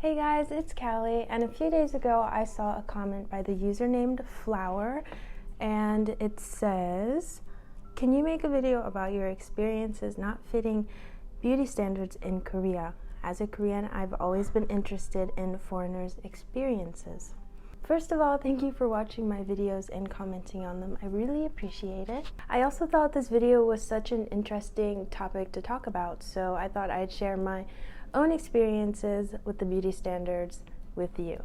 Hey guys, it's Callie, and a few days ago I saw a comment by the user named Flower, and it says, can you make a video about your experiences not fitting beauty standards in Korea? As a Korean, I've always been interested in foreigners' experiences. First of all, thank you for watching my videos and commenting on them. I really appreciate it. I also thought this video was such an interesting topic to talk about, so I thought I'd share my own experiences with the beauty standards with you.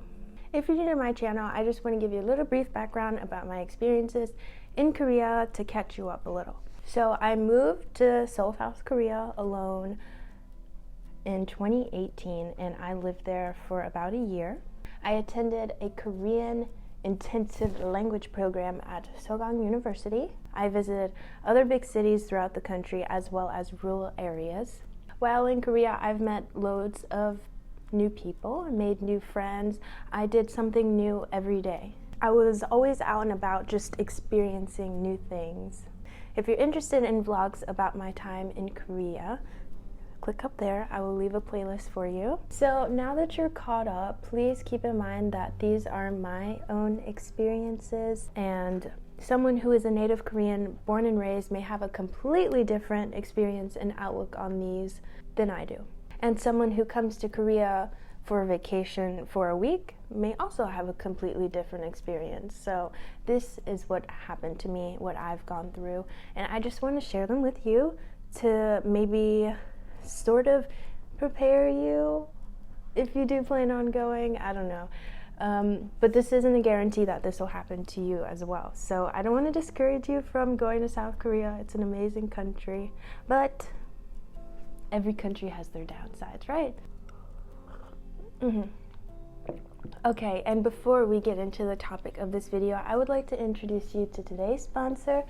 If you're new to my channel, I just want to give you a little brief background about my experiences in Korea to catch you up a little. So I moved to Seoul, South Korea alone in 2018, and I lived there for about a year. I attended a Korean intensive language program at Seoul University. I visited other big cities throughout the country as well as rural areas. While in Korea, I've met loads of new people, made new friends. I did something new every day. I was always out and about just experiencing new things. If you're interested in vlogs about my time in Korea, click up there. I will leave a playlist for you. So now that you're caught up, please keep in mind that these are my own experiences, and someone who is a native Korean born and raised may have a completely different experience and outlook on these than I do. And someone who comes to Korea for a vacation for a week may also have a completely different experience. So this is what happened to me, what I've gone through, and I just want to share them with you to maybe sort of prepare you if you do plan on going. I don't know. But this isn't a guarantee that this will happen to you as well. So I don't want to discourage you from going to South Korea. It's an amazing country, but every country has their downsides, right? Okay, and before we get into the topic of this video, I would like to introduce you to today's sponsor,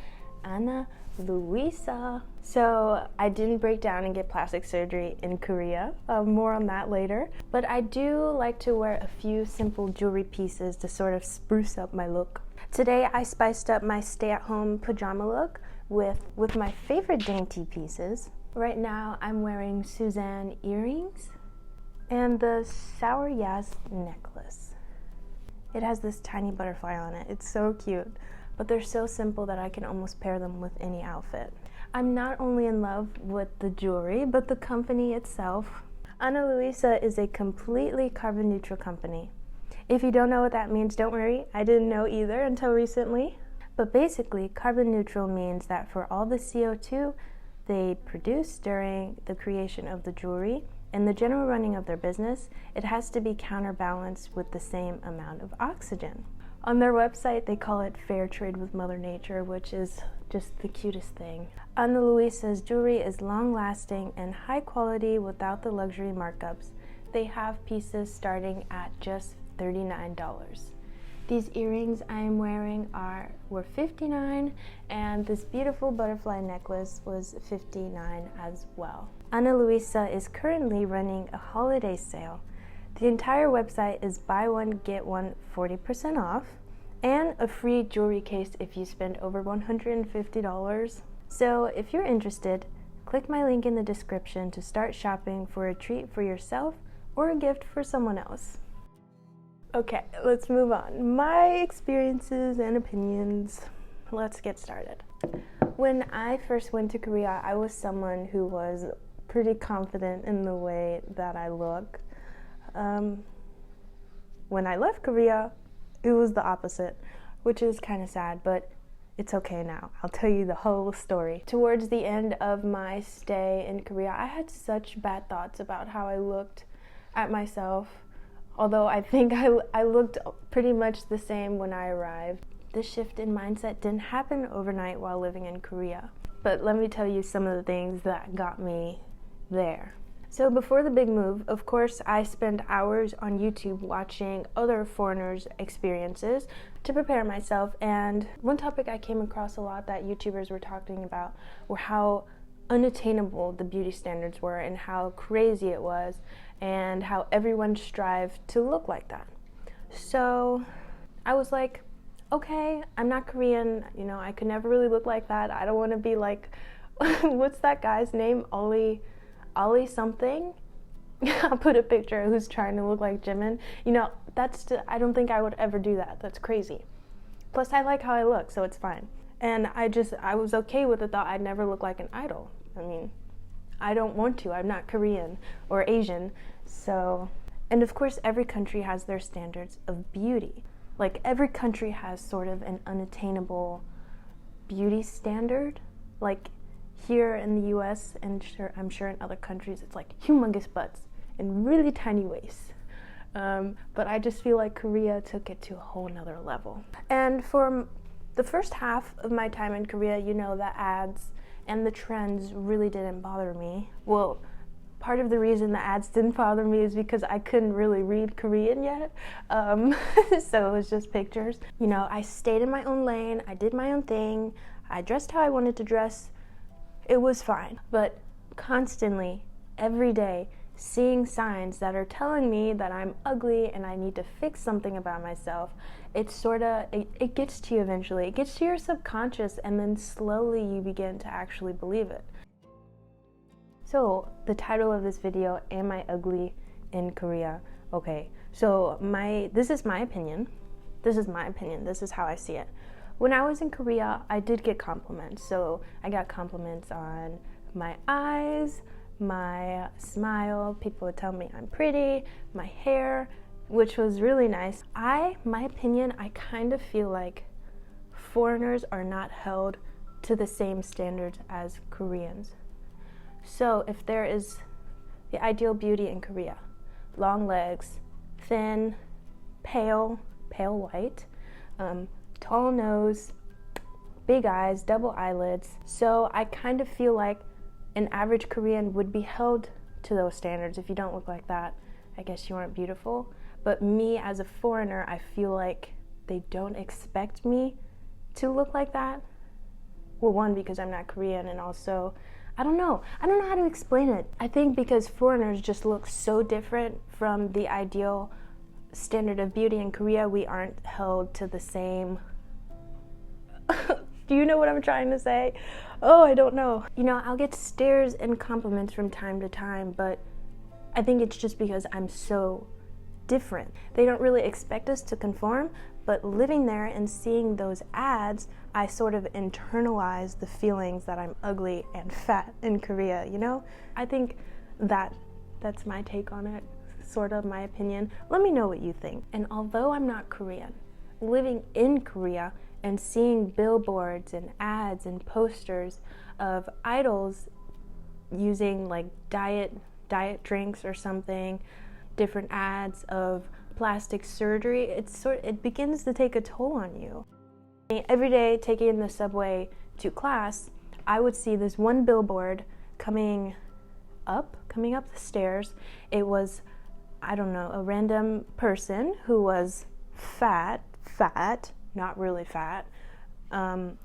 Luisa. So I didn't break down and get plastic surgery in Korea, more on that later, but I do like to wear a few simple jewelry pieces to sort of spruce up my look. Today I spiced up my stay-at-home pajama look with my favorite dainty pieces. Right now I'm wearing Suzanne earrings and the Sour Yas necklace. It has this tiny butterfly on it. It's so cute, but they're so simple that I can almost pair them with any outfit. I'm not only in love with the jewelry, but the company itself. Ana Luisa is a completely carbon neutral company. If you don't know what that means, don't worry, I didn't know either until recently. But basically, carbon neutral means that for all the CO2 they produce during the creation of the jewelry and the general running of their business, it has to be counterbalanced with the same amount of oxygen. On their website, they call it Fair Trade with Mother Nature, which is just the cutest thing. Ana Luisa's jewelry is long-lasting and high quality without the luxury markups. They have pieces starting at just $39. These earrings I am wearing were $59, and this beautiful butterfly necklace was $59 as well. Ana Luisa is currently running a holiday sale. The entire website is buy one, get one 40% off, and a free jewelry case if you spend over $150. So if you're interested, click my link in the description to start shopping for a treat for yourself or a gift for someone else. Okay, let's move on. My experiences and opinions. Let's get started. When I first went to Korea, I was someone who was pretty confident in the way that I look. When I left Korea, it was the opposite, which is kind of sad, but it's okay now. I'll tell you the whole story. Towards the end of my stay in Korea, I had such bad thoughts about how I looked at myself, although I think I looked pretty much the same when I arrived. This shift in mindset didn't happen overnight while living in Korea, but let me tell you some of the things that got me there. So before the big move, of course, I spent hours on YouTube watching other foreigners' experiences to prepare myself, and one topic I came across a lot that YouTubers were talking about were how unattainable the beauty standards were and how crazy it was and how everyone strived to look like that. So I was like, okay, I'm not Korean, you know, I could never really look like that. I don't want to be like, what's that guy's name? Ollie something? I'll put a picture of who's trying to look like Jimin. You know, I don't think I would ever do that. That's crazy. Plus, I like how I look, so it's fine. And I was okay with the thought I'd never look like an idol. I mean, I don't want to. I'm not Korean or Asian, so. And of course, every country has their standards of beauty. Like, every country has sort of an unattainable beauty standard. Like, here in the US, and I'm sure in other countries, it's like humongous butts and really tiny waists. But I just feel like Korea took it to a whole nother level. And for the first half of my time in Korea, you know, the ads and the trends really didn't bother me. Well, part of the reason the ads didn't bother me is because I couldn't really read Korean yet. So it was just pictures. You know, I stayed in my own lane, I did my own thing, I dressed how I wanted to dress. It was fine. But constantly, every day, seeing signs that are telling me that I'm ugly and I need to fix something about myself, it gets to you eventually. It gets to your subconscious, and then slowly you begin to actually believe it. So the title of this video, Am I Ugly in Korea? Okay, so this is my opinion. This is how I see it. When I was in Korea, I did get compliments. So I got compliments on my eyes, my smile. People would tell me I'm pretty, my hair, which was really nice. My opinion, I kind of feel like foreigners are not held to the same standards as Koreans. So if there is the ideal beauty in Korea, long legs, thin, pale white, tall nose, big eyes, double eyelids. So I kind of feel like an average Korean would be held to those standards. If you don't look like that, I guess you aren't beautiful. But me as a foreigner, I feel like they don't expect me to look like that. Well, one, because I'm not Korean, and also, I don't know how to explain it. I think because foreigners just look so different from the ideal standard of beauty in Korea, we aren't held to the same. Do you know what I'm trying to say? Oh, I don't know. You know, I'll get stares and compliments from time to time, but I think it's just because I'm so different. They don't really expect us to conform, but living there and seeing those ads, I sort of internalize the feelings that I'm ugly and fat in Korea, you know? I think that's my take on it, sort of my opinion. Let me know what you think. And although I'm not Korean, living in Korea and seeing billboards and ads and posters of idols using like diet drinks or something, different ads of plastic surgery, it begins to take a toll on you. Every day taking the subway to class, I would see this one billboard coming up the stairs. It was, I don't know, a random person who was fat, not really fat, and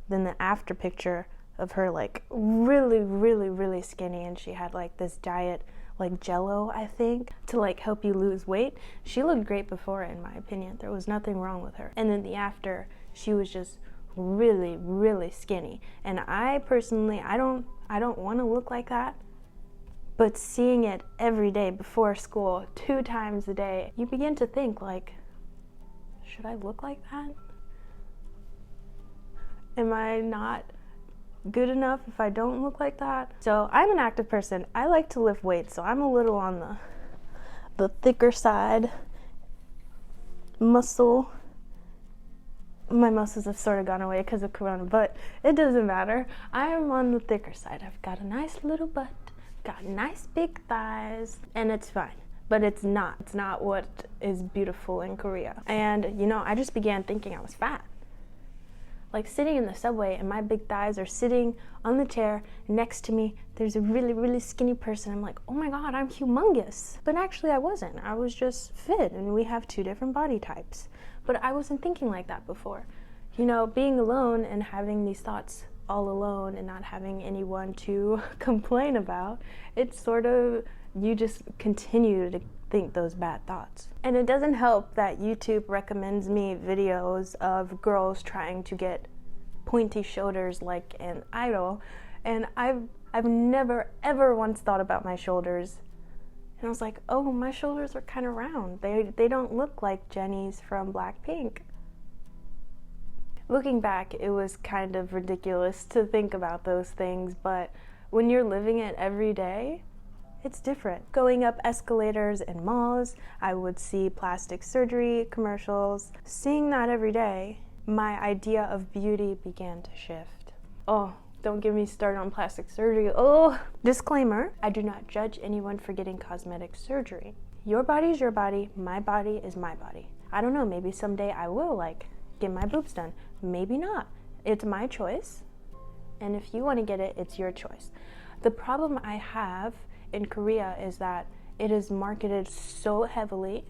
then the after picture of her like really skinny, and she had like this diet like Jello, I think, to like help you lose weight. She looked great before, in my opinion. There was nothing wrong with her. And then the after, she was just really skinny. And I personally, I don't want to look like that. But seeing it every day before school, 2 times a day, you begin to think like, should I look like that? Am I not good enough if I don't look like that? So I'm an active person. I like to lift weights, so I'm a little on the thicker side. Muscle. My muscles have sort of gone away because of Corona, but it doesn't matter. I am on the thicker side. I've got a nice little butt, got nice big thighs, and it's fine. But it's not. It's not what is beautiful in Korea. And, you know, I just began thinking I was fat. Like sitting in the subway and my big thighs are sitting on the chair next to me. There's a really skinny person. I'm like, oh my God, I'm humongous. But actually I wasn't. I was just fit, and we have 2 different body types. But I wasn't thinking like that before. You know, being alone and having these thoughts all alone and not having anyone to complain about, it's sort of, you just continue to think those bad thoughts. And it doesn't help that YouTube recommends me videos of girls trying to get pointy shoulders like an idol, and I've never ever once thought about my shoulders And I was like, oh, my shoulders are kind of round. They don't look like Jenny's from Blackpink. Looking back, it was kind of ridiculous to think about those things, but when you're living it every day, it's different. Going up escalators in malls, I would see plastic surgery commercials. Seeing that every day, my idea of beauty began to shift. Oh, don't get me started on plastic surgery. Oh, disclaimer, I do not judge anyone for getting cosmetic surgery. Your body is your body, my body is my body. I don't know, maybe someday I will get my boobs done. Maybe not. It's my choice. And if you want to get it, it's your choice. The problem I have in Korea is that it is marketed so heavily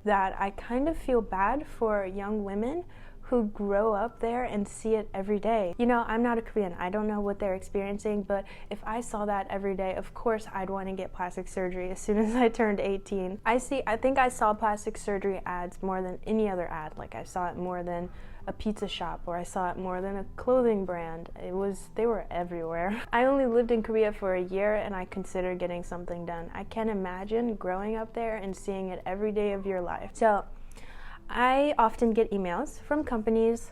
that I kind of feel bad for young women who grow up there and see it every day. You know, I'm not a Korean. I don't know what they're experiencing, but if I saw that every day, of course I'd want to get plastic surgery as soon as I turned 18. I think I saw plastic surgery ads more than any other ad. Like I saw it more than a pizza shop, or I saw it more than a clothing brand. They were everywhere. I only lived in Korea for a year and I considered getting something done. I can't imagine growing up there and seeing it every day of your life. So I often get emails from companies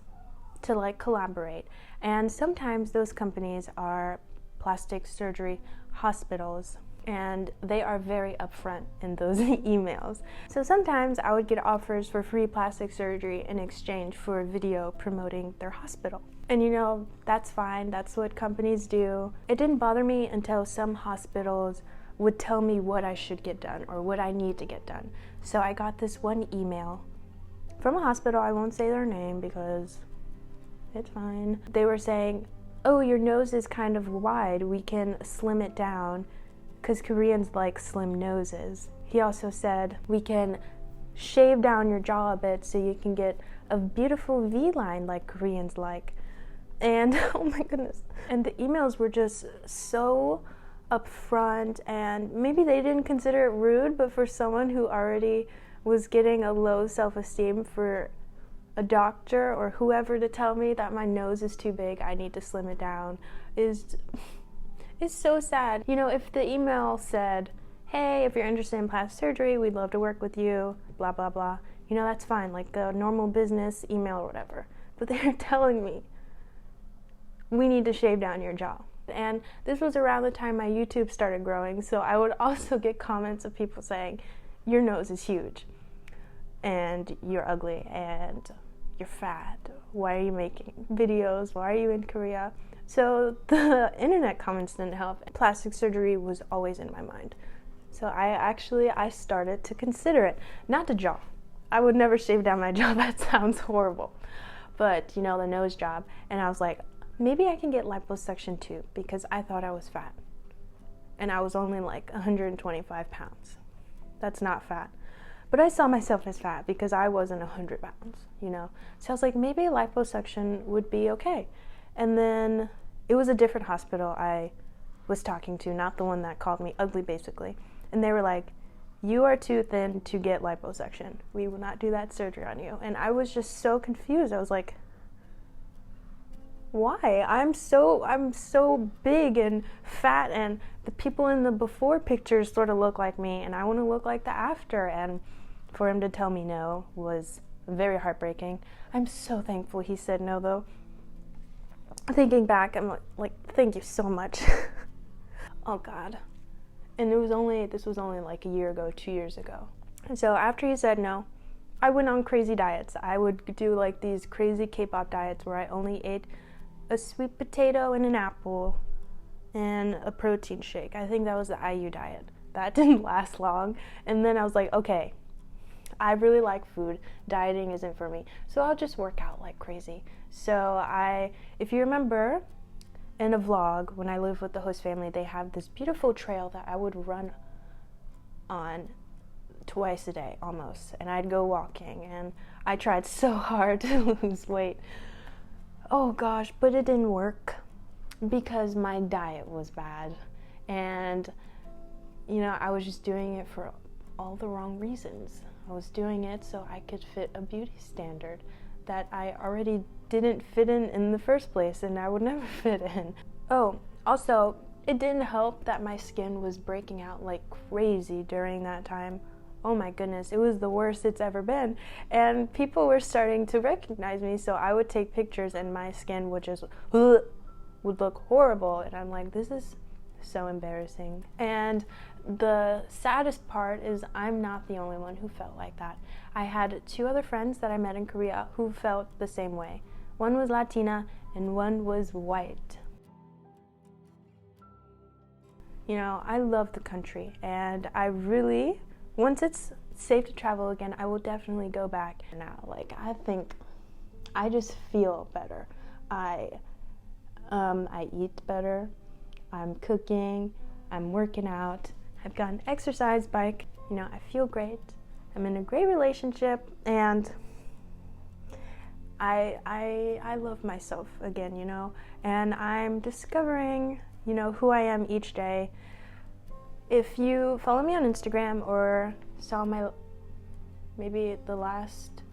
to collaborate, and sometimes those companies are plastic surgery hospitals, and they are very upfront in those emails. So sometimes I would get offers for free plastic surgery in exchange for a video promoting their hospital. And you know, that's fine, that's what companies do. It didn't bother me until some hospitals would tell me what I should get done or what I need to get done. So I got this one email from a hospital. I won't say their name because it's fine. They were saying, oh, your nose is kind of wide, we can slim it down, because Koreans like slim noses. He also said, we can shave down your jaw a bit so you can get a beautiful V-line like Koreans like. And oh my goodness. And the emails were just so upfront, and maybe they didn't consider it rude, but for someone who already was getting a low self-esteem, for a doctor or whoever to tell me that my nose is too big, I need to slim it down, is so sad. You know, if the email said, hey, if you're interested in plastic surgery, we'd love to work with you, blah, blah, blah, you know, that's fine, like a normal business email or whatever. But they're telling me, we need to shave down your jaw. And this was around the time my YouTube started growing, so I would also get comments of people saying, your nose is huge, and you're ugly, and you're fat. Why are you making videos? Why are you in Korea? So the internet comments didn't help. Plastic surgery was always in my mind. So I started to consider it. Not the jaw. I would never shave down my jaw. That sounds horrible. But, you know, the nose job. And I was like, maybe I can get liposuction too, because I thought I was fat. And I was only like 125 pounds. That's not fat. But I saw myself as fat because I wasn't 100 pounds, you know. So I was like, maybe liposuction would be okay. And then it was a different hospital I was talking to, not the one that called me ugly, basically. And they were like, you are too thin to get liposuction. We will not do that surgery on you. And I was just so confused. I was like, why? I'm so big and fat, and the people in the before pictures sort of look like me, and I want to look like the after. And for him to tell me no was very heartbreaking. I'm so thankful he said no, though. Thinking back, I'm like, thank you so much. Oh God. And this was only like a year ago, 2 years ago. And so after he said no, I went on crazy diets. I would do like these crazy K-pop diets where I only ate a sweet potato and an apple and a protein shake. I think that was the IU diet. That didn't last long. And then I was like, okay, I really like food. Dieting isn't for me. So I'll just work out like crazy. So if you remember in a vlog, when I lived with the host family, they have this beautiful trail that I would run on twice a day almost. And I'd go walking, and I tried so hard to lose weight. Oh gosh, but it didn't work because my diet was bad. And, you know, I was just doing it for all the wrong reasons. I was doing it so I could fit a beauty standard that I already didn't fit in the first place, and I would never fit in. Oh, also, It didn't help that my skin was breaking out like crazy during that time. Oh my goodness, it was the worst it's ever been. And people were starting to recognize me, so I would take pictures and my skin would just would look horrible. And I'm like, this is so embarrassing. And the saddest part is I'm not the only one who felt like that. I had 2 other friends that I met in Korea who felt the same way. One was Latina and one was white. You know, I love the country, and I really, once it's safe to travel again, I will definitely go back. Now, like, I think I just feel better. I eat better. I'm cooking. I'm working out. I've got an exercise bike. You know, I feel great. I'm in a great relationship, and I love myself again, you know, and I'm discovering, you know, who I am each day. If you follow me on Instagram or saw my, maybe the last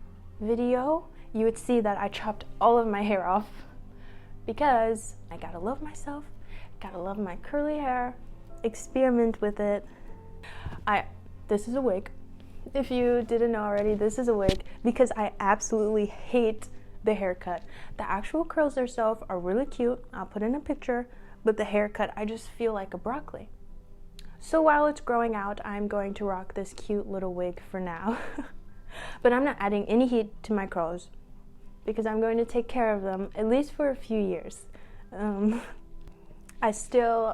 video, you would see that I chopped all of my hair off because I gotta love myself, gotta love my curly hair, experiment with it. This is a wig. If you didn't know already, this is a wig because I absolutely hate the haircut. The actual curls themselves are really cute. I'll put in a picture, but the haircut, I just feel like a broccoli. So while it's growing out, I'm going to rock this cute little wig for now. But I'm not adding any heat to my curls because I'm going to take care of them at least for a few years. I'm still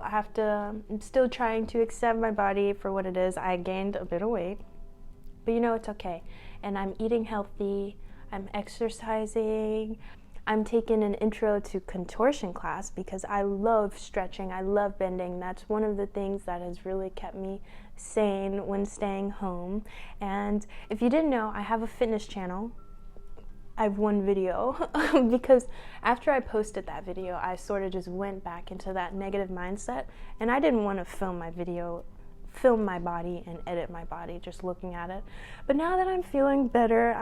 trying to accept my body for what it is. I gained a bit of weight, but you know, it's okay. And I'm eating healthy, I'm exercising, I'm taking an intro to contortion class because I love stretching, I love bending. That's one of the things that has really kept me sane when staying home. And if you didn't know, I have a fitness channel. I have one video because after I posted that video, I sort of just went back into that negative mindset, and I didn't want to film my body and edit my body just looking at it. But now that I'm feeling better,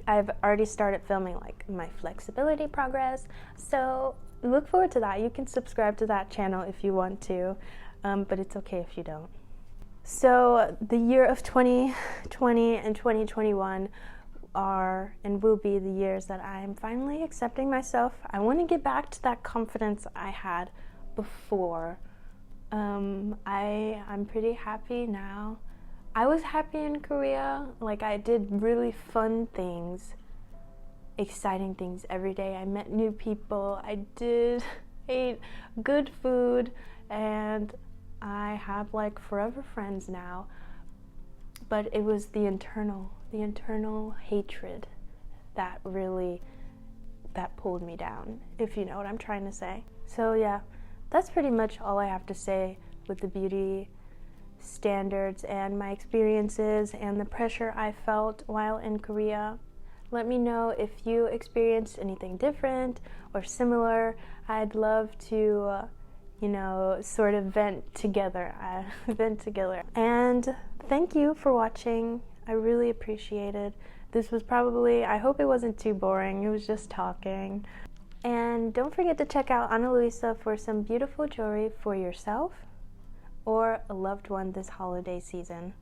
I've already started filming like my flexibility progress, so look forward to that. You can subscribe to that channel if you want to, but it's okay if you don't. So the year of 2020 and 2021 are and will be the years that I'm finally accepting myself. I want to get back to that confidence I had before. I'm pretty happy now. I was happy in Korea. Like, I did really fun things, exciting things every day. I met new people. I ate good food, and I have like forever friends now. But it was the internal hatred that pulled me down, if you know what I'm trying to say. So yeah, that's pretty much all I have to say with the beauty standards and my experiences and the pressure I felt while in Korea. Let me know if you experienced anything different or similar. I'd love to sort of vent together. And thank you for watching. I really appreciate it. This was probably, I hope it wasn't too boring. It was just talking. And don't forget to check out Luisa for some beautiful jewelry for yourself or a loved one this holiday season.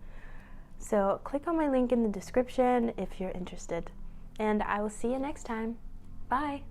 So click on my link in the description if you're interested. And I will see you next time. Bye!